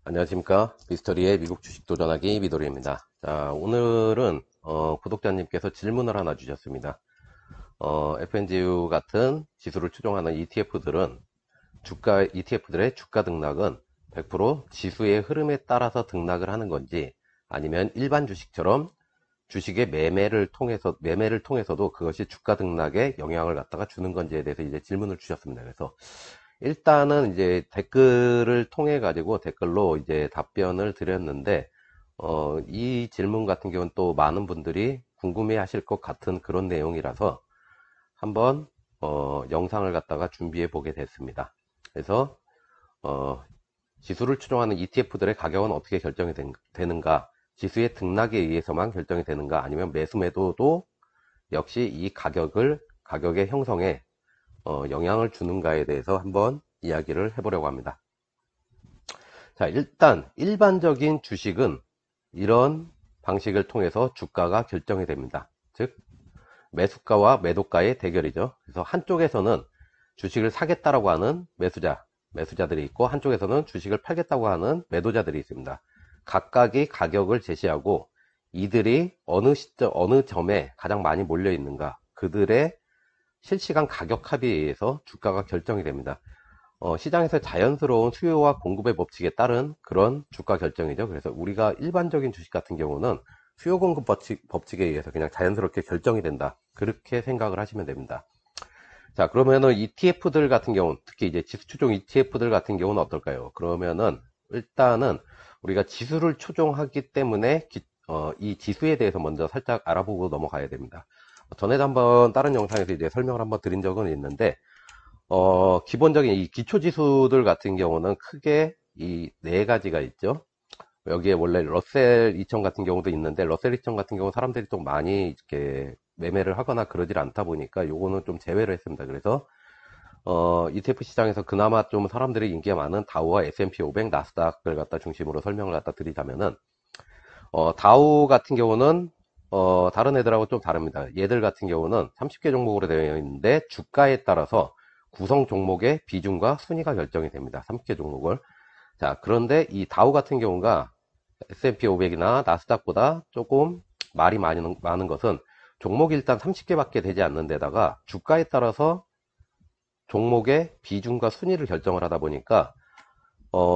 안녕하십니까. 비스터리의 미국 주식 도전하기 미도리입니다. 자, 오늘은 구독자님께서 질문을 하나 주셨습니다. FNGU 같은 지수를 추종하는 ETF들은 ETF들의 주가 등락은 100% 지수의 흐름에 따라서 등락을 하는 건지, 아니면 일반 주식처럼 주식의 매매를 통해서도 그것이 주가 등락에 영향을 갖다가 주는 건지에 대해서 이제 질문을 주셨습니다. 그래서 일단은 이제 댓글을 통해 가지고 댓글로 이제 답변을 드렸는데, 이 질문 같은 경우는 또 많은 분들이 궁금해 하실 것 같은 그런 내용이라서 한번 영상을 갖다가 준비해 보게 됐습니다. 그래서 지수를 추종하는 ETF들의 가격은 어떻게 결정이 되는가, 지수의 등락에 의해서만 결정이 되는가, 아니면 매수 매도도 역시 이 가격의 형성에 영향을 주는가에 대해서 한번 이야기를 해보려고 합니다. 자, 일단 일반적인 주식은 이런 방식을 통해서 주가가 결정이 됩니다. 즉 매수가와 매도가의 대결이죠. 그래서 한쪽에서는 주식을 사겠다라고 하는 매수자들이 있고, 한쪽에서는 주식을 팔겠다고 하는 매도자들이 있습니다. 각각의 가격을 제시하고, 이들이 어느 점에 가장 많이 몰려 있는가, 그들의 실시간 가격 합의에 의해서 주가가 결정이 됩니다. 시장에서 자연스러운 수요와 공급의 법칙에 따른 그런 주가 결정이죠. 그래서 우리가 일반적인 주식 같은 경우는 수요 공급 법칙에 의해서 그냥 자연스럽게 결정이 된다, 그렇게 생각을 하시면 됩니다. 자, 그러면은 ETF들 같은 경우는, 특히 이제 지수 추종 ETF들 같은 경우는 어떨까요? 그러면은 일단은 우리가 지수를 추종하기 때문에 이 지수에 대해서 먼저 살짝 알아보고 넘어가야 됩니다. 전에도 한번 다른 영상에서 이제 설명을 한번 드린 적은 있는데, 기본적인 이 기초지수들 같은 경우는 크게 이 네 가지가 있죠. 여기에 원래 러셀 2000 같은 경우도 있는데, 러셀 2000 같은 경우 사람들이 좀 많이 이렇게 매매를 하거나 그러질 않다 보니까 요거는 좀 제외를 했습니다. 그래서 ETF 시장에서 그나마 좀 사람들이 인기가 많은 다우와 S&P 500, 나스닥을 갖다 중심으로 설명을 갖다 드리자면은, 다우 같은 경우는 다른 애들하고 좀 다릅니다. 얘들 같은 경우는 30개 종목으로 되어 있는데, 주가에 따라서 구성 종목의 비중과 순위가 결정이 됩니다. 30개 종목을. 자, 그런데 이 다우 같은 경우가 S&P 500이나 나스닥보다 조금 말이 많은 것은, 종목이 일단 30개밖에 되지 않는 데다가 주가에 따라서 종목의 비중과 순위를 결정을 하다 보니까,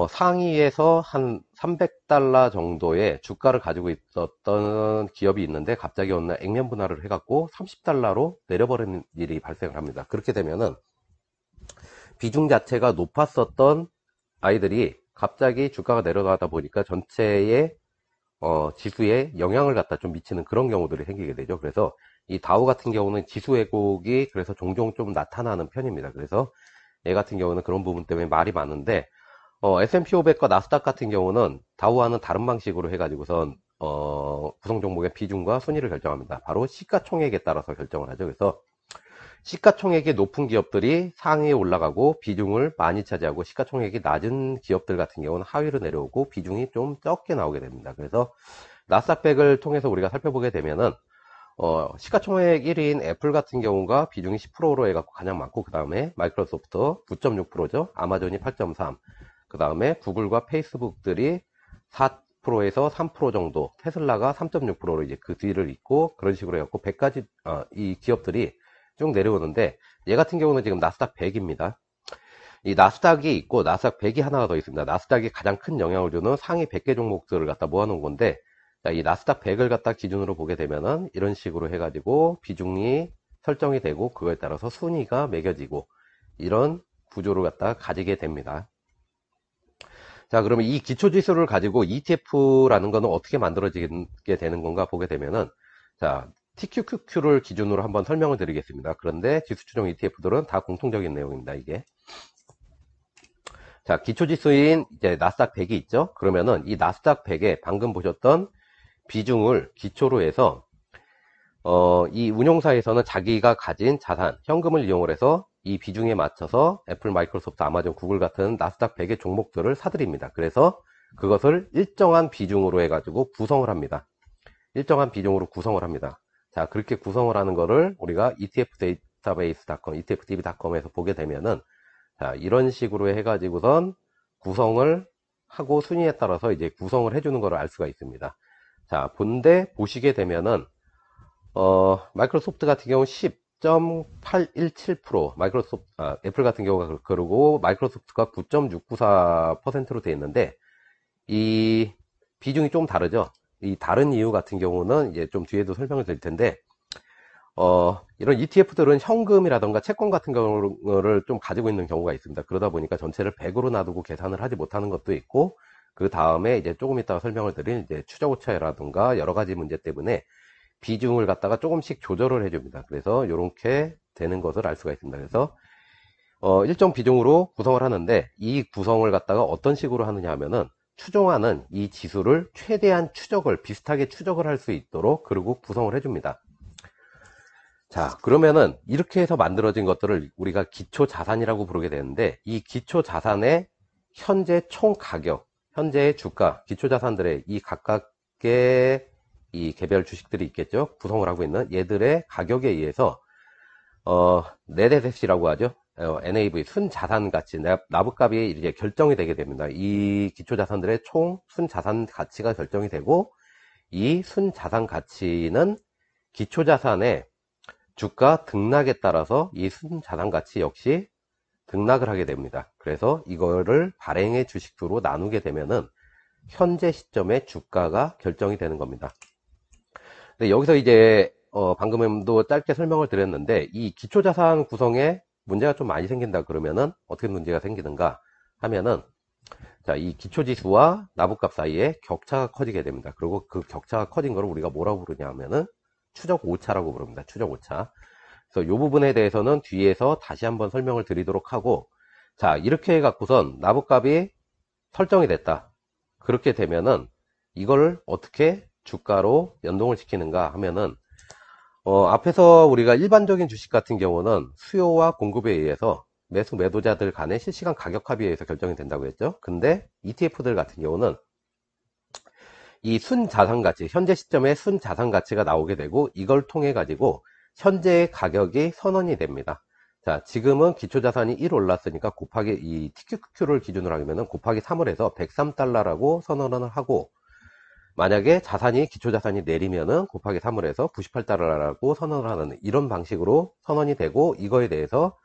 상위에서 한 300달러 정도의 주가를 가지고 있었던 기업이 있는데, 갑자기 어느 날 액면 분할을 해갖고 30달러로 내려버리는 일이 발생을 합니다. 그렇게 되면은 비중 자체가 높았었던 아이들이 갑자기 주가가 내려가다 보니까 전체의 지수에 영향을 갖다 좀 미치는 그런 경우들이 생기게 되죠. 그래서 이 다우 같은 경우는 지수 왜곡이 그래서 종종 좀 나타나는 편입니다. 그래서 얘 같은 경우는 그런 부분 때문에 말이 많은데, S&P 500과 나스닥 같은 경우는 다우와는 다른 방식으로 해가지고선 구성 종목의 비중과 순위를 결정합니다. 바로 시가총액에 따라서 결정을 하죠. 그래서 시가총액이 높은 기업들이 상위에 올라가고 비중을 많이 차지하고, 시가총액이 낮은 기업들 같은 경우는 하위로 내려오고 비중이 좀 적게 나오게 됩니다. 그래서 나스닥100을 통해서 우리가 살펴보게 되면은, 시가총액 1위인 애플 같은 경우가 비중이 10%로 해갖고 가장 많고, 그 다음에 마이크로소프트 9.6%죠. 아마존이 8.3%, 그 다음에 구글과 페이스북들이 4%에서 3% 정도, 테슬라가 3.6%로 이제 그 뒤를 잇고, 그런 식으로 해갖고 100가지, 이 기업들이 쭉 내려오는데, 얘 같은 경우는 지금 나스닥 100입니다. 이 나스닥이 있고 나스닥 100이 하나가 더 있습니다. 나스닥이 가장 큰 영향을 주는 상위 100개 종목들을 갖다 모아놓은 건데, 자, 이 나스닥 100을 갖다 기준으로 보게 되면은 이런 식으로 해가지고 비중이 설정이 되고, 그거에 따라서 순위가 매겨지고, 이런 구조를 갖다 가지게 됩니다. 자, 그러면 이 기초지수를 가지고 ETF라는 거는 어떻게 만들어지게 되는 건가 보게 되면은, 자, TQQQ를 기준으로 한번 설명을 드리겠습니다. 그런데 지수 추종 ETF들은 다 공통적인 내용입니다, 이게. 자, 기초지수인 이제 나스닥 100이 있죠? 그러면은 이 나스닥 100에 방금 보셨던 비중을 기초로 해서, 이 운용사에서는 자기가 가진 자산, 현금을 이용을 해서 이 비중에 맞춰서 애플, 마이크로소프트, 아마존, 구글 같은 나스닥 100의 종목들을 사들입니다. 그래서 그것을 일정한 비중으로 해가지고 구성을 합니다. 일정한 비중으로 구성을 합니다. 자, 그렇게 구성을 하는 거를 우리가 etfdatabase.com, etfdb.com에서 보게 되면은, 자, 이런 식으로 해가지고선 구성을 하고 순위에 따라서 이제 구성을 해주는 걸 알 수가 있습니다. 자, 본데 보시게 되면은 마이크로소프트 같은 경우 10.817%, 애플 같은 경우가 그러고 마이크로소프트가 9.694%로 되어 있는데 이 비중이 좀 다르죠. 이 다른 이유 같은 경우는 이제 좀 뒤에도 설명을 드릴 텐데 이런 ETF들은 현금이라던가 채권 같은 경우를 좀 가지고 있는 경우가 있습니다. 그러다 보니까 전체를 100으로 놔두고 계산을 하지 못하는 것도 있고, 그 다음에 이제 조금 이따가 설명을 드릴 이제 추적 오차라던가 여러 가지 문제 때문에 비중을 갖다가 조금씩 조절을 해줍니다. 그래서 이렇게 되는 것을 알 수가 있습니다. 그래서 일정 비중으로 구성을 하는데, 이 구성을 갖다가 어떤 식으로 하느냐 하면은 추종하는 이 지수를 최대한 비슷하게 추적을 할 수 있도록 그리고 구성을 해줍니다. 자, 그러면은 이렇게 해서 만들어진 것들을 우리가 기초 자산이라고 부르게 되는데, 이 기초 자산의 현재 총 가격, 현재의 주가, 기초 자산들의 이 각각의 이 개별 주식들이 있겠죠. 구성을 하고 있는 얘들의 가격에 의해서 네데셋이라고 하죠. NAV 순자산 가치, 나부값이 이제 결정이 되게 됩니다. 이 기초 자산들의 총 순자산 가치가 결정이 되고, 이 순자산 가치는 기초 자산의 주가 등락에 따라서 이 순자산가치 역시 등락을 하게 됩니다. 그래서 이거를 발행의 주식수로 나누게 되면은 현재 시점에 주가가 결정이 되는 겁니다. 근데 여기서 이제 방금도 짧게 설명을 드렸는데, 이 기초자산 구성에 문제가 좀 많이 생긴다 그러면은 어떻게 문제가 생기는가 하면은, 자, 이 기초지수와 나부값 사이에 격차가 커지게 됩니다. 그리고 그 격차가 커진 거를 우리가 뭐라고 부르냐 하면은 추적 오차라고 부릅니다. 추적 오차. 그래서 이 부분에 대해서는 뒤에서 다시 한번 설명을 드리도록 하고, 자, 이렇게 해갖고선 나부값이 설정이 됐다. 그렇게 되면은 이걸 어떻게 주가로 연동을 시키는가 하면은 앞에서 우리가 일반적인 주식 같은 경우는 수요와 공급에 의해서 매수 매도자들 간의 실시간 가격 합의에 의해서 결정이 된다고 했죠. 근데 ETF들 같은 경우는 이 순자산가치, 현재 시점에 순자산가치가 나오게 되고, 이걸 통해 가지고 현재의 가격이 선언이 됩니다. 자, 지금은 기초자산이 1 올랐으니까 곱하기 이 TQQ를 기준으로 하면은 곱하기 3을 해서 103달러라고 선언을 하고, 만약에 기초자산이 내리면은 곱하기 3을 해서 98달러라고 선언을 하는 이런 방식으로 선언이 되고, 이거에 대해서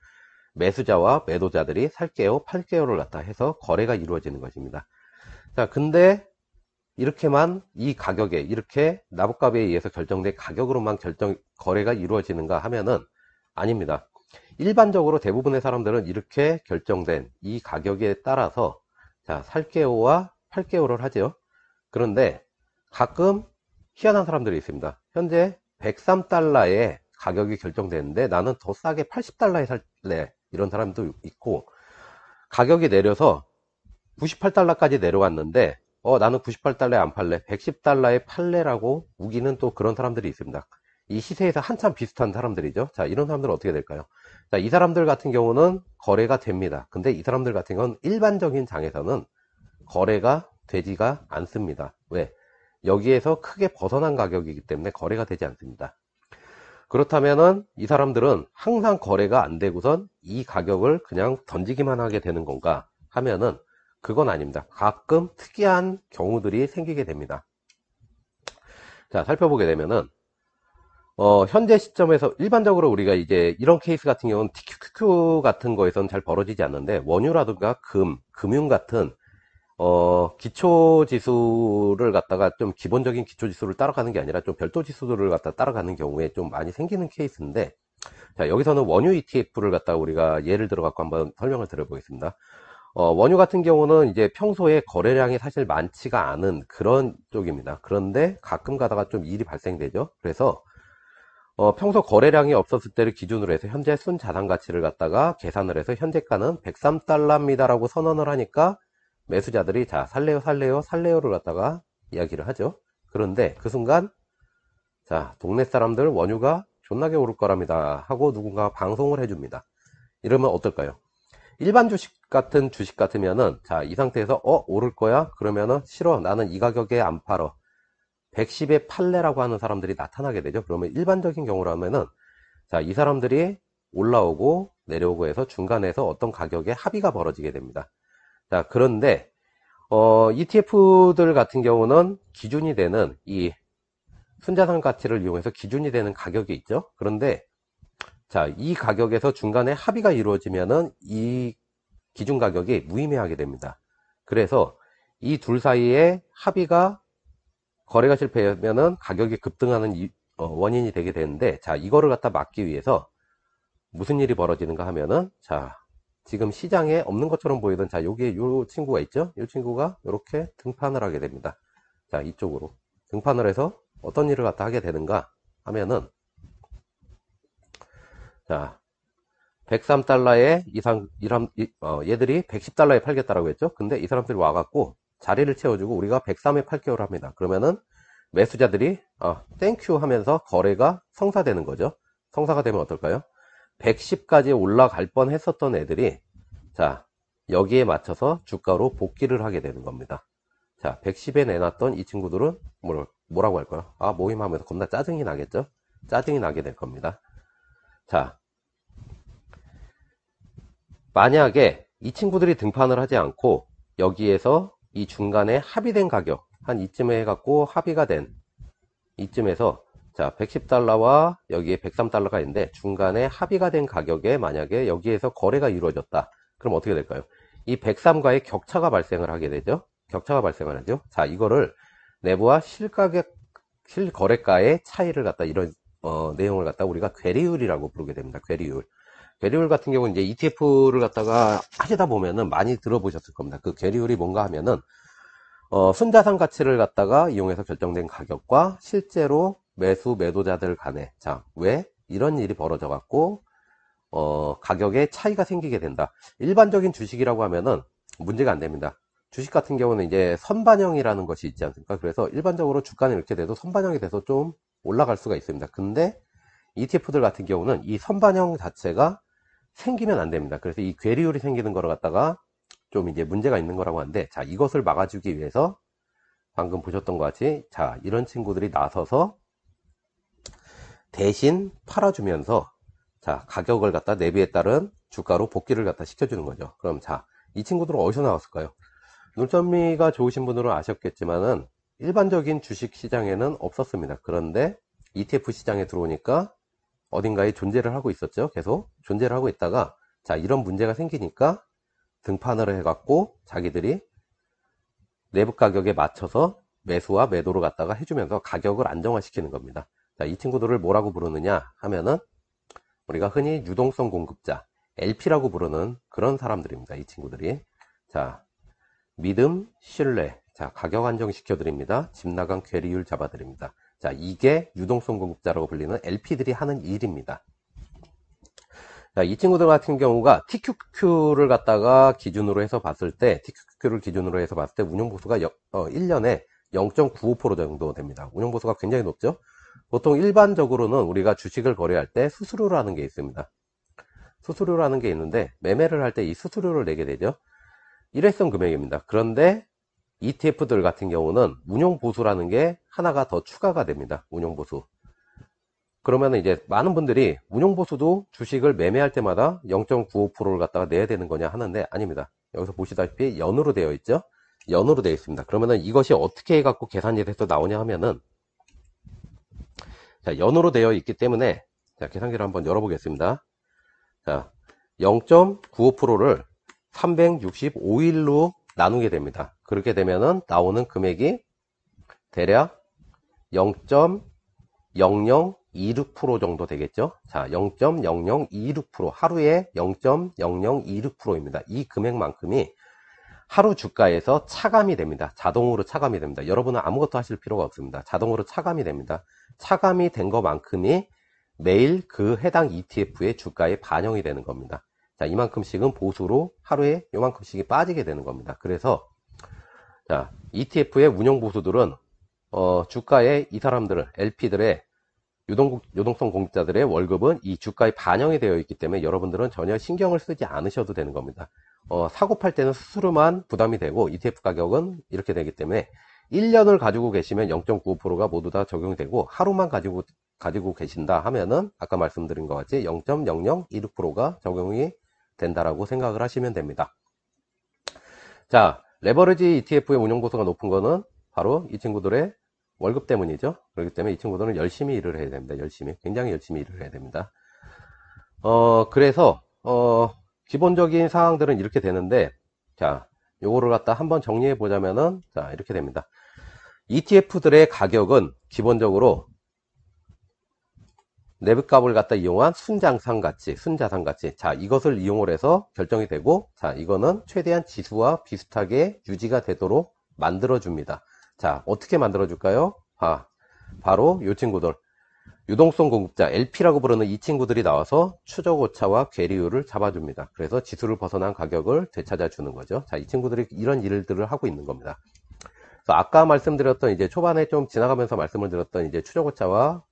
매수자와 매도자들이 살게요, 팔게요를 갖다 해서 거래가 이루어지는 것입니다. 자, 근데 이렇게만 이 가격에 이렇게 나부값에 의해서 결정된 가격으로만 거래가 이루어지는가 하면은 아닙니다. 일반적으로 대부분의 사람들은 이렇게 결정된 이 가격에 따라서 자, 살게요와 팔게요를 하죠. 그런데 가끔 희한한 사람들이 있습니다. 현재 103달러에 가격이 결정되는데 나는 더 싸게 80달러에 살래, 이런 사람도 있고, 가격이 내려서 98달러까지 내려왔는데 나는 98달러에 안 팔래, 110달러에 팔래라고 우기는 또 그런 사람들이 있습니다. 이 시세에서 한참 비슷한 사람들이죠. 자, 이런 사람들은 어떻게 될까요? 자, 이 사람들 같은 경우는 거래가 됩니다. 근데 이 사람들 같은 경우는 일반적인 장에서는 거래가 되지가 않습니다. 왜? 여기에서 크게 벗어난 가격이기 때문에 거래가 되지 않습니다. 그렇다면은 이 사람들은 항상 거래가 안 되고선 이 가격을 그냥 던지기만 하게 되는 건가 하면은 그건 아닙니다. 가끔 특이한 경우들이 생기게 됩니다. 자, 살펴보게 되면은 현재 시점에서 일반적으로 우리가 이제 이런 케이스 같은 경우는 TQQQ 같은 거에서는 잘 벌어지지 않는데, 원유라든가 금융 같은 기초 지수를 갖다가 좀 기본적인 기초 지수를 따라가는 게 아니라 좀 별도 지수들을 갖다 따라가는 경우에 좀 많이 생기는 케이스인데, 자, 여기서는 원유 ETF를 갖다가 우리가 예를 들어 갖고 한번 설명을 드려보겠습니다. 원유 같은 경우는 이제 평소에 거래량이 사실 많지가 않은 그런 쪽입니다. 그런데 가끔 가다가 좀 일이 발생되죠. 그래서 평소 거래량이 없었을 때를 기준으로 해서 현재 순자산 가치를 갖다가 계산을 해서 현재가는 103달러입니다 라고 선언을 하니까 매수자들이 자, 살래요를 갖다가 이야기를 하죠. 그런데 그 순간 자, 동네 사람들 원유가 존나게 오를 거랍니다 하고 누군가 방송을 해줍니다. 이러면 어떨까요? 일반 주식 같으면은 자, 이 상태에서 오를 거야? 그러면은 싫어, 나는 이 가격에 안 팔어, 110에 팔래라고 하는 사람들이 나타나게 되죠. 그러면 일반적인 경우라면은 자, 이 사람들이 올라오고 내려오고 해서 중간에서 어떤 가격에 합의가 벌어지게 됩니다. 자, 그런데 ETF들 같은 경우는 기준이 되는 이 순자산 가치를 이용해서 기준이 되는 가격이 있죠. 그런데 자, 이 가격에서 중간에 합의가 이루어지면은 이 기준 가격이 무의미하게 됩니다. 그래서 이 둘 사이에 합의가 거래가 실패하면은 가격이 급등하는 원인이 되게 되는데, 자, 이거를 갖다 막기 위해서 무슨 일이 벌어지는가 하면은, 자, 지금 시장에 없는 것처럼 보이던, 자, 여기에 요 친구가 있죠? 이 친구가 이렇게 등판을 하게 됩니다. 자, 이쪽으로 등판을 해서 어떤 일을 갖다 하게 되는가 하면은, 자, 103달러에 얘들이 110달러에 팔겠다라고 했죠? 근데 이 사람들이 와갖고 자리를 채워주고 우리가 103에 팔게요를 합니다. 그러면은 매수자들이 땡큐 하면서 거래가 성사되는 거죠. 성사가 되면 어떨까요? 110까지 올라갈 뻔 했었던 애들이 자, 여기에 맞춰서 주가로 복귀를 하게 되는 겁니다. 자, 110에 내놨던 이 친구들은 뭐라고 할까요? 모임하면서 겁나 짜증이 나겠죠? 짜증이 나게 될 겁니다. 자, 만약에 이 친구들이 등판을 하지 않고 여기에서 이 중간에 합의된 가격 한 이쯤에 해갖고 합의가 된 이쯤에서 자 110달러와 여기에 103달러가 있는데 중간에 합의가 된 가격에 만약에 여기에서 거래가 이루어졌다. 그럼 어떻게 될까요? 이 103과의 격차가 발생을 하게 되죠. 격차가 발생을 하죠. 자, 이거를 내부와 실가격 실거래가의 차이를 갖다 이런 내용을 갖다 우리가 괴리율이라고 부르게 됩니다. 괴리율. 괴리율 같은 경우는 이제 ETF를 갖다가 하시다 보면은 많이 들어보셨을 겁니다. 그 괴리율이 뭔가 하면은 순자산 가치를 갖다가 이용해서 결정된 가격과 실제로 매도자들 간에 자, 왜 이런 일이 벌어져 갖고 가격에 차이가 생기게 된다. 일반적인 주식이라고 하면은 문제가 안 됩니다. 주식 같은 경우는 이제 선반영이라는 것이 있지 않습니까? 그래서 일반적으로 주가는 이렇게 돼도 선반영이 돼서 좀 올라갈 수가 있습니다. 근데 ETF들 같은 경우는 이 선반영 자체가 생기면 안 됩니다. 그래서 이 괴리율이 생기는 거를 갖다가 좀 이제 문제가 있는 거라고 하는데, 자, 이것을 막아주기 위해서 방금 보셨던 것 같이, 자, 이런 친구들이 나서서 대신 팔아주면서, 자, 가격을 갖다 내비에 따른 주가로 복귀를 갖다 시켜주는 거죠. 그럼 자, 이 친구들은 어디서 나왔을까요? 눈썰미가 좋으신 분들은 아셨겠지만은 일반적인 주식 시장에는 없었습니다. 그런데 ETF 시장에 들어오니까 어딘가에 존재를 하고 있었죠. 계속 존재를 하고 있다가 자, 이런 문제가 생기니까 등판을 해갖고 자기들이 내부 가격에 맞춰서 매수와 매도를 갖다가 해주면서 가격을 안정화시키는 겁니다. 자, 이 친구들을 뭐라고 부르느냐 하면은 우리가 흔히 유동성 공급자 LP라고 부르는 그런 사람들입니다. 이 친구들이. 자, 믿음, 신뢰, 자, 가격 안정시켜 드립니다. 집 나간 괴리율 잡아 드립니다. 자, 이게 유동성 공급자라고 불리는 LP들이 하는 일입니다. 자, 이 친구들 같은 경우가 TQQ를 갖다가 기준으로 해서 봤을 때, TQQ를 기준으로 해서 봤을 때 운용보수가 1년에 0.95% 정도 됩니다. 운용보수가 굉장히 높죠? 보통 일반적으로는 우리가 주식을 거래할 때 수수료라는 게 있습니다. 수수료라는 게 있는데, 매매를 할 때 이 수수료를 내게 되죠? 일회성 금액입니다. 그런데 ETF들 같은 경우는 운용보수라는 게 하나가 더 추가가 됩니다. 운용보수. 그러면 이제 많은 분들이 운용보수도 주식을 매매할 때마다 0.95%를 갖다가 내야 되는 거냐 하는데 아닙니다. 여기서 보시다시피 연으로 되어 있죠. 연으로 되어 있습니다. 그러면은 이것이 어떻게 해갖고 계산이 돼서 나오냐 하면은 자, 연으로 되어 있기 때문에 자, 계산기를 한번 열어보겠습니다. 자, 0.95%를 365일로 나누게 됩니다. 그렇게 되면은 나오는 금액이 대략 0.0026% 정도 되겠죠. 자, 0.0026% 하루에 0.0026%입니다. 이 금액만큼이 하루 주가에서 차감이 됩니다. 자동으로 차감이 됩니다. 여러분은 아무것도 하실 필요가 없습니다. 자동으로 차감이 됩니다. 차감이 된 것만큼이 매일 그 해당 ETF의 주가에 반영이 되는 겁니다. 자, 이만큼씩은 보수로 하루에 요만큼씩이 빠지게 되는 겁니다. 그래서 자, ETF의 운용 보수들은 주가에 이 사람들은 LP들의 유동성 공급자들의 월급은 이 주가에 반영이 되어 있기 때문에 여러분들은 전혀 신경을 쓰지 않으셔도 되는 겁니다. 사고 팔 때는 수수료만 부담이 되고 ETF 가격은 이렇게 되기 때문에 1년을 가지고 계시면 0.95%가 모두 다 적용이 되고 하루만 가지고 계신다 하면은 아까 말씀드린 것 같이 0.0026%가 적용이 된다라고 생각을 하시면 됩니다. 자, 레버리지 ETF의 운용보수가 높은 거는 바로 이 친구들의 월급 때문이죠. 그렇기 때문에 이 친구들은 열심히 일을 해야 됩니다. 굉장히 열심히 일을 해야 됩니다. 그래서 기본적인 사항들은 이렇게 되는데, 자, 요거를 갖다 한번 정리해 보자면은, 자, 이렇게 됩니다. ETF들의 가격은 기본적으로 내부값을 갖다 이용한 순자산 가치. 자, 이것을 이용을 해서 결정이 되고, 자, 이거는 최대한 지수와 비슷하게 유지가 되도록 만들어줍니다. 자, 어떻게 만들어줄까요? 바로 이 친구들. 유동성 공급자, LP라고 부르는 이 친구들이 나와서 추적오차와 괴리율을 잡아줍니다. 그래서 지수를 벗어난 가격을 되찾아주는 거죠. 자, 이 친구들이 이런 일들을 하고 있는 겁니다. 그래서 아까 말씀드렸던 이제 초반에 좀 지나가면서 말씀을 드렸던 이제 추적오차와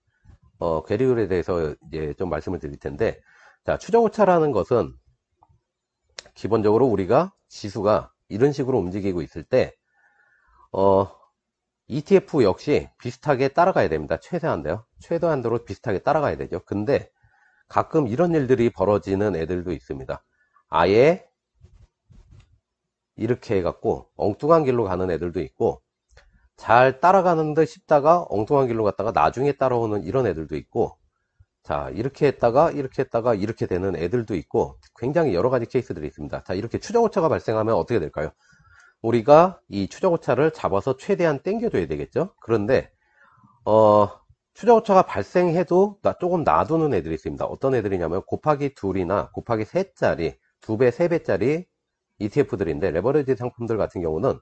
괴리율에 대해서 이제 좀 말씀을 드릴 텐데, 자, 추적오차라는 것은 기본적으로 우리가 지수가 이런 식으로 움직이고 있을 때, ETF 역시 비슷하게 따라가야 됩니다. 최대한도로 비슷하게 따라가야 되죠. 근데 가끔 이런 일들이 벌어지는 애들도 있습니다. 아예 이렇게 해갖고 엉뚱한 길로 가는 애들도 있고, 잘 따라가는 듯 싶다가 엉뚱한 길로 갔다가 나중에 따라오는 이런 애들도 있고, 자, 이렇게 했다가 이렇게 되는 애들도 있고, 굉장히 여러 가지 케이스들이 있습니다. 자, 이렇게 추적오차가 발생하면 어떻게 될까요? 우리가 이 추적오차를 잡아서 최대한 당겨줘야 되겠죠. 그런데 추적오차가 발생해도 조금 놔두는 애들이 있습니다. 어떤 애들이냐면 곱하기 2이나 곱하기 3짜리 2배 3배짜리 ETF들인데, 레버리지 상품들 같은 경우는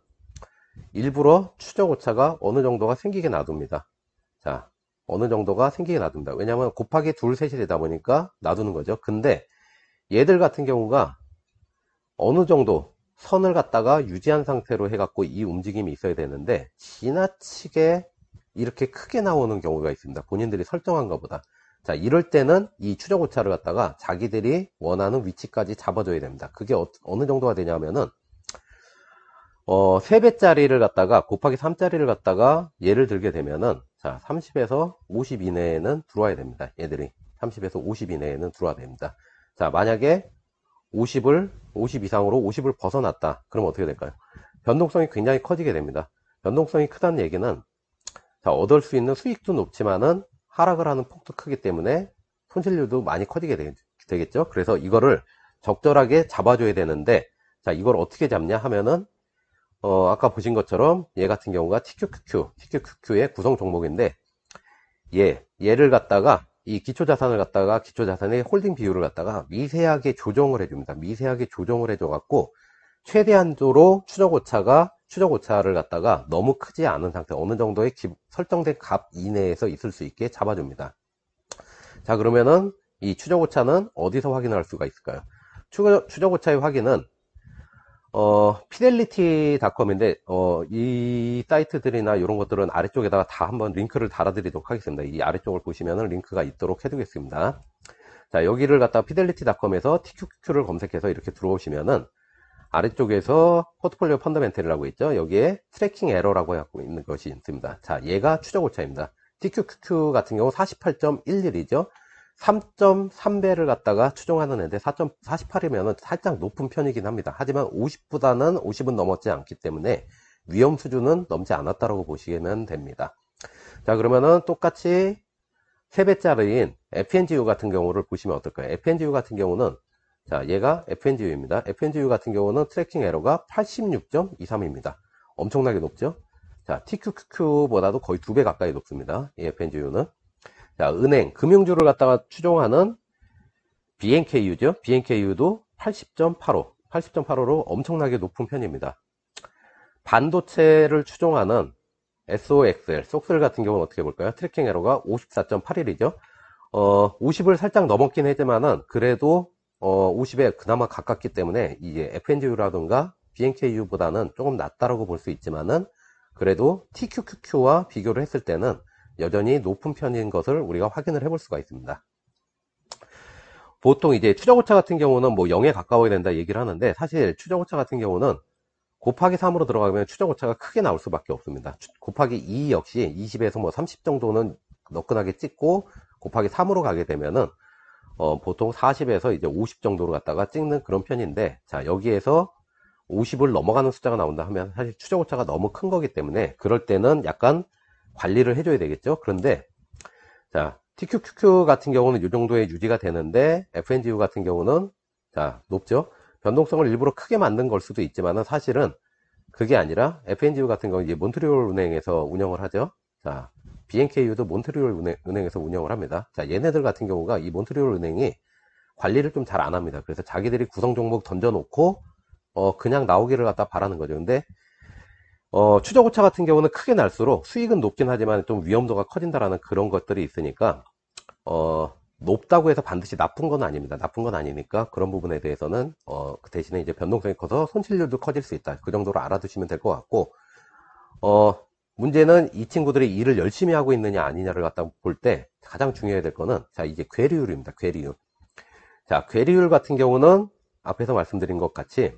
일부러 추적오차가 어느 정도가 생기게 놔둡니다. 자, 어느 정도가 생기게 놔둡니다. 왜냐하면 곱하기 2, 3이 되다 보니까 놔두는 거죠. 근데 얘들 같은 경우가 어느 정도 선을 갖다가 유지한 상태로 해갖고 이 움직임이 있어야 되는데, 지나치게 이렇게 크게 나오는 경우가 있습니다. 본인들이 설정한 것보다. 자, 이럴 때는 이 추적오차를 갖다가 자기들이 원하는 위치까지 잡아줘야 됩니다. 그게 어느 정도가 되냐면은 3배짜리를 갖다가 곱하기 3짜리를 갖다가 예를 들게 되면은, 자, 30에서 50 이내에는 들어와야 됩니다. 얘들이 30에서 50 이내에는 들어와야 됩니다. 자, 만약에 50 이상으로 50을 벗어났다. 그럼 어떻게 될까요? 변동성이 굉장히 커지게 됩니다. 변동성이 크다는 얘기는, 자, 얻을 수 있는 수익도 높지만은 하락을 하는 폭도 크기 때문에 손실률도 많이 커지게 되겠죠. 그래서 이거를 적절하게 잡아줘야 되는데, 자, 이걸 어떻게 잡냐 하면은, 아까 보신 것처럼 얘 같은 경우가 TQQQ의 구성 종목인데, 얘를 갖다가 이 기초자산을 갖다가 기초자산의 홀딩 비율을 갖다가 미세하게 조정을 해줍니다. 미세하게 조정을 해줘갖고 최대한도로 추적오차를 갖다가 너무 크지 않은 상태, 어느 정도의 설정된 값 이내에서 있을 수 있게 잡아줍니다. 자, 그러면은 이 추적오차는 어디서 확인할 수가 있을까요? 추적오차의 확인은 피델리티닷컴인데, 이 사이트들이나 이런 것들은 아래쪽에다가 다 한번 링크를 달아드리도록 하겠습니다. 이 아래쪽을 보시면은 링크가 있도록 해두겠습니다. 자, 여기를 갖다가 fidelity.com에서 TQQ를 검색해서 이렇게 들어오시면은 아래쪽에서 포트폴리오 펀더멘털이라고 있죠. 여기에 트래킹 에러라고 하고 있는 것이 있습니다. 자, 얘가 추적오차입니다. TQQQ 같은 경우 48.11이죠. 3.3배를 갖다가 추종하는 애인데 4.48이면 살짝 높은 편이긴 합니다. 하지만 50은 넘었지 않기 때문에 위험 수준은 넘지 않았다고 보시면 됩니다. 자, 그러면은 똑같이 3배짜리인 FNGU 같은 경우를 보시면 어떨까요? FNGU 같은 경우는, 자, 얘가 FNGU입니다. FNGU 같은 경우는 트래킹 에러가 86.23입니다. 엄청나게 높죠? 자, TQQQ보다도 거의 2배 가까이 높습니다. 이 FNGU는. 자, 금융주를 갖다가 추종하는 BNKU죠. BNKU도 80.85로 엄청나게 높은 편입니다. 반도체를 추종하는 SOXL, 속슬 같은 경우는 어떻게 볼까요? 트래킹 에러가 54.81이죠. 50을 살짝 넘었긴 했지만은, 그래도 50에 그나마 가깝기 때문에 이제 FNGU라든가 BNKU보다는 조금 낫다라고 볼 수 있지만은, 그래도 TQQQ와 비교를 했을 때는 여전히 높은 편인 것을 우리가 확인을 해볼 수가 있습니다. 보통 이제 추적오차 같은 경우는 뭐 0에 가까워야 된다 얘기를 하는데, 사실 추적오차 같은 경우는 곱하기 3으로 들어가면 추적오차가 크게 나올 수밖에 없습니다. 곱하기 2 역시 20에서 뭐 30 정도는 너끈하게 찍고, 곱하기 3으로 가게 되면은 보통 40에서 이제 50 정도로 갖다가 찍는 그런 편인데, 자, 여기에서 50을 넘어가는 숫자가 나온다 하면 사실 추적오차가 너무 큰 거기 때문에 그럴 때는 약간 관리를 해줘야 되겠죠. 그런데 자, TQQQ 같은 경우는 이 정도의 유지가 되는데 FNGU 같은 경우는 자, 높죠. 변동성을 일부러 크게 만든 걸 수도 있지만은 사실은 그게 아니라 FNGU 같은 경우는 이제 몬트리올 은행에서 운영을 하죠. 자, BNKU도 몬트리올 은행에서 운영을 합니다. 자, 얘네들 같은 경우가 이 몬트리올 은행이 관리를 좀 잘 안 합니다. 그래서 자기들이 구성 종목 던져놓고 그냥 나오기를 갖다 바라는 거죠. 근데 추적오차 같은 경우는 크게 날수록 수익은 높긴 하지만 좀 위험도가 커진다라는 그런 것들이 있으니까 높다고 해서 반드시 나쁜 건 아닙니다. 나쁜 건 아니니까 그런 부분에 대해서는 그 대신에 이제 변동성이 커서 손실률도 커질 수 있다. 그 정도로 알아두시면 될 것 같고 문제는 이 친구들이 일을 열심히 하고 있느냐 아니냐를 갖다 볼 때 가장 중요해야 될 거는 자, 이제 괴리율입니다. 괴리율. 자, 괴리율 같은 경우는 앞에서 말씀드린 것 같이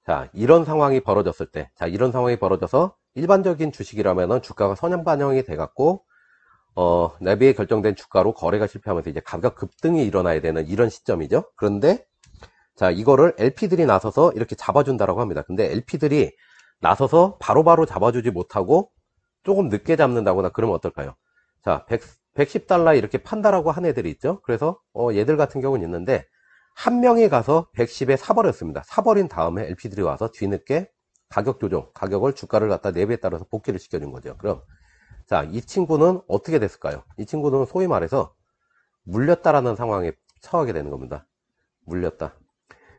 자, 이런 상황이 벌어졌을 때, 자, 이런 상황이 벌어져서 일반적인 주식이라면은 주가가 선행 반영이 돼갖고, 내비에 결정된 주가로 거래가 실패하면서 이제 가격 급등이 일어나야 되는 이런 시점이죠. 그런데, 자, 이거를 LP들이 나서서 이렇게 잡아준다라고 합니다. 근데 LP들이 나서서 바로바로 잡아주지 못하고 조금 늦게 잡는다거나 그러면 어떨까요? 자, 110달러 이렇게 판다라고 한 애들이 있죠. 그래서, 얘들 같은 경우는 있는데, 한 명이 가서 110에 사버렸습니다. 사버린 다음에 LP들이 와서 뒤늦게 가격 조정, 가격을 주가를 갖다 내부에 따라서 복귀를 시켜준 거죠. 그럼 자, 이 친구는 어떻게 됐을까요? 이 친구는 소위 말해서 물렸다라는 상황에 처하게 되는 겁니다. 물렸다.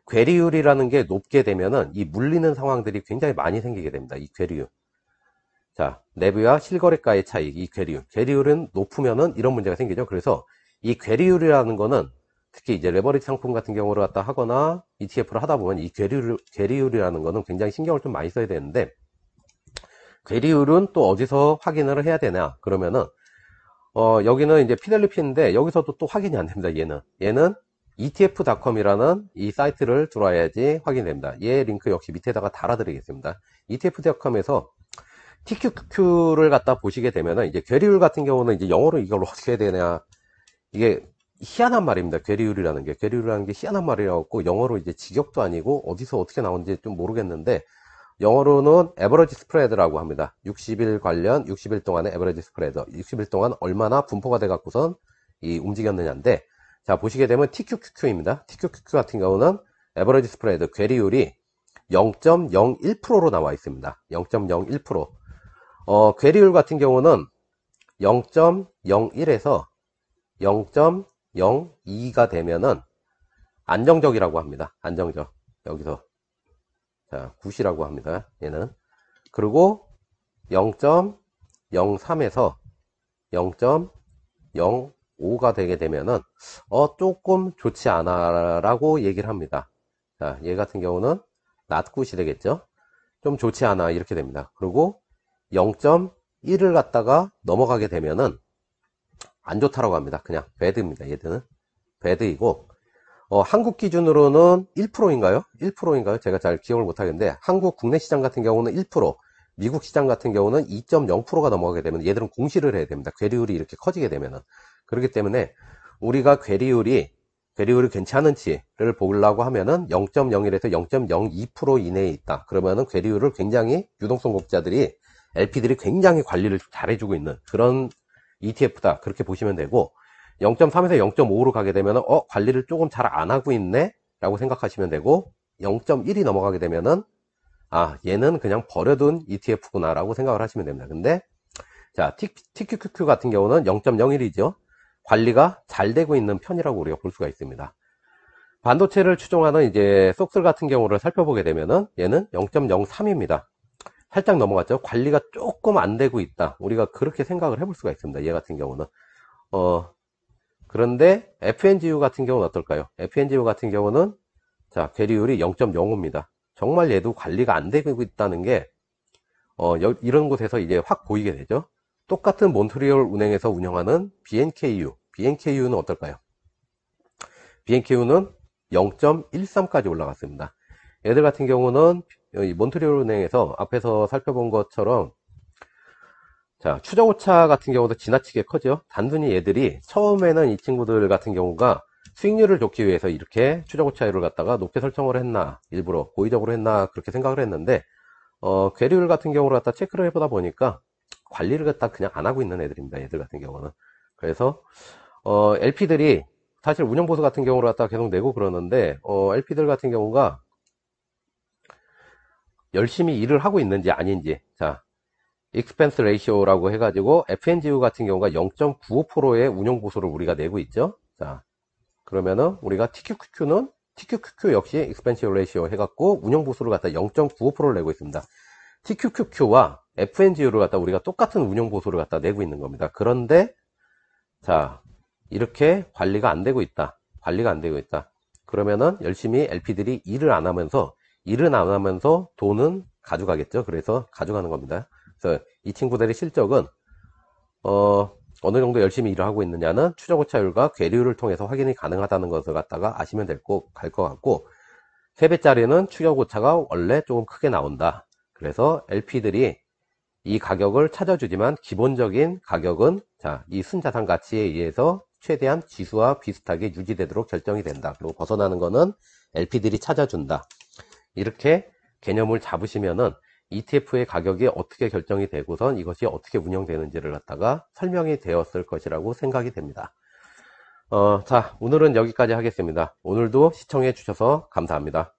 괴리율이라는 게 높게 되면은 이 물리는 상황들이 굉장히 많이 생기게 됩니다. 이 괴리율. 자, 내부와 실거래가의 차익, 이 괴리율. 괴리율은 높으면은 이런 문제가 생기죠. 그래서 이 괴리율이라는 거는 특히 이제 레버리지 상품 같은 경우를 갖다 하거나 ETF를 하다 보면 이 괴리율이라는 거는 굉장히 신경을 좀 많이 써야 되는데 괴리율은 또 어디서 확인을 해야 되냐 그러면은 여기는 이제 피델리피인데 여기서도 또 확인이 안 됩니다. 얘는 etf.com이라는 이 사이트를 들어와야지 확인이 됩니다. 얘 링크 역시 밑에다가 달아드리겠습니다. etf.com에서 TQQQ를 갖다 보시게 되면은 이제 괴리율 같은 경우는 이제 영어로 이걸 어떻게 해야 되냐 이게 희한한 말입니다. 괴리율이라는 게 희한한 말이라고 영어로 이제 직역도 아니고 어디서 어떻게 나오는지 좀 모르겠는데 영어로는 에버리지 스프레드라고 합니다. 60일 관련 60일 동안의 에버리지 스프레드 60일 동안 얼마나 분포가 돼 갖고선 이 움직였느냐인데 자 보시게 되면 TQQQ입니다. TQQQ 같은 경우는 에버리지 스프레드 괴리율이 0.01%로 나와 있습니다. 0.01%. 괴리율 같은 경우는 0.01에서 0.02가 되면은 안정적이라고 합니다. 안정적. 여기서 자, 굿이라고 합니다. 얘는. 그리고 0.03에서 0.05가 되게 되면은 조금 좋지 않아 라고 얘기를 합니다. 자, 얘 같은 경우는 not good이 되겠죠. 좀 좋지 않아 이렇게 됩니다. 그리고 0.1을 갖다가 넘어가게 되면은 안 좋다라고 합니다. 그냥 배드입니다. 얘들은 배드이고 한국 기준으로는 1%인가요? 1%인가요? 제가 잘 기억을 못하겠는데 한국 국내 시장 같은 경우는 1%, 미국 시장 같은 경우는 2.0%가 넘어가게 되면 얘들은 공시를 해야 됩니다. 괴리율이 이렇게 커지게 되면은 그렇기 때문에 우리가 괴리율이 괜찮은지를 보려고 하면은 0.01에서 0.02% 이내에 있다. 그러면은 괴리율을 굉장히 유동성 공급자들이 LP들이 굉장히 관리를 잘해주고 있는 그런 ETF다. 그렇게 보시면 되고 0.3에서 0.5로 가게 되면 관리를 조금 잘 안 하고 있네 라고 생각하시면 되고 0.1이 넘어가게 되면은 얘는 그냥 버려둔 ETF구나 라고 생각을 하시면 됩니다. 근데 자 TQQQ 같은 경우는 0.01이죠. 관리가 잘 되고 있는 편이라고 우리가 볼 수가 있습니다. 반도체를 추종하는 이제 속슬 같은 경우를 살펴보게 되면은 얘는 0.03입니다. 살짝 넘어갔죠. 관리가 조금 안 되고 있다. 우리가 그렇게 생각을 해볼 수가 있습니다. 얘 같은 경우는. 그런데 FNGU 같은 경우는 어떨까요? FNGU 같은 경우는 자, 괴리율이 0.05입니다. 정말 얘도 관리가 안 되고 있다는 게 이런 곳에서 이제 확 보이게 되죠. 똑같은 몬트리올 은행에서 운영하는 BNKU는 어떨까요? BNKU는 0.13까지 올라갔습니다. 얘들 같은 경우는 몬트리올 은행에서 앞에서 살펴본 것처럼 자, 추적오차 같은 경우도 지나치게 커죠. 단순히 얘들이 처음에는 이 친구들 같은 경우가 수익률을 좋기 위해서 이렇게 추정고차율을 갖다가 높게 설정을 했나, 일부러 고의적으로 했나 그렇게 생각을 했는데, 괴리율 같은 경우를 갖다 체크를 해보다 보니까 관리를 갖다 그냥 안 하고 있는 애들입니다. 얘들 같은 경우는. 그래서 LP들이 사실 운영보수 같은 경우를 갖다 계속 내고 그러는데, LP들 같은 경우가 열심히 일을 하고 있는지 아닌지, 자, expense ratio라고 해가지고 FNGU 같은 경우가 0.95%의 운용보수를 우리가 내고 있죠. 자, 그러면은 우리가 TQQQ 역시 expense ratio 해갖고 운용보수를 갖다 0.95%를 내고 있습니다. TQQQ와 FNGU를 갖다 우리가 똑같은 운용보수를 갖다 내고 있는 겁니다. 그런데 자, 이렇게 관리가 안 되고 있다. 관리가 안 되고 있다. 그러면은 열심히 LP들이 일을 안 하면서 돈은 가져가겠죠. 그래서 가져가는 겁니다. 그래서 이 친구들의 실적은 어느 정도 열심히 일을 하고 있느냐는 추정오차율과 괴리율을 통해서 확인이 가능하다는 것을 갖다가 아시면 갈 것 같고, 3배짜리는 추정오차가 원래 조금 크게 나온다. 그래서 LP들이 이 가격을 찾아주지만 기본적인 가격은 자, 이 순자산 가치에 의해서 최대한 지수와 비슷하게 유지되도록 결정이 된다. 그리고 벗어나는 거는 LP들이 찾아준다. 이렇게 개념을 잡으시면은 ETF의 가격이 어떻게 결정이 되고선 이것이 어떻게 운영되는지를 갖다가 설명이 되었을 것이라고 생각이 됩니다. 자, 오늘은 여기까지 하겠습니다. 오늘도 시청해 주셔서 감사합니다.